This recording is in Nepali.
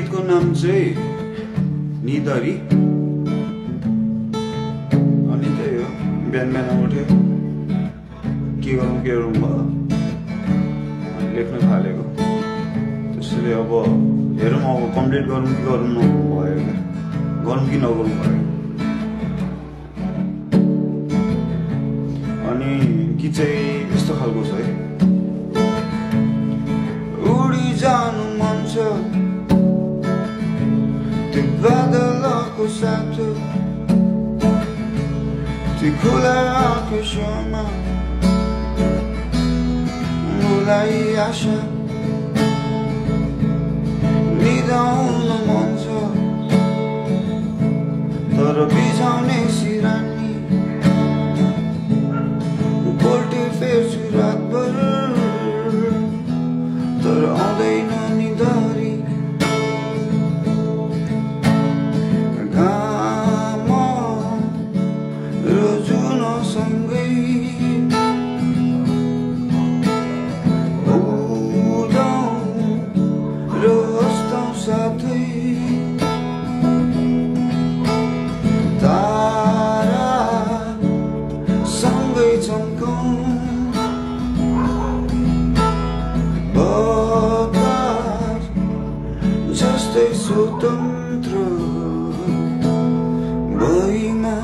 गीतको नाम चाहिँ निदरी। अनि त्यही हो, बिहान बिहान उठ्यो के गरौँ भयो लेख्न थालेको। त्यसैले अब हेरौँ अब कम्प्लिट गरौँ कि गरौँ भयो क्या, गरौँ कि नगरौँ भयो। अनि गीत चाहिँ यस्तो खालको छ है। उडी जानु मन छ त्यो बादलको साथ, त्यो खुला आकाशमा मलाई आशा निदाउन मन छ तर बिझाउने सिरानी पोल्टे फेर्छु रातभर तर आउँदैन निधरी। घाम र जुनसँगै उडौँ र हँसौँ साथै, तारा सँगै चम्कौँ, बतास जस्तै स्वतन्त्र भइमा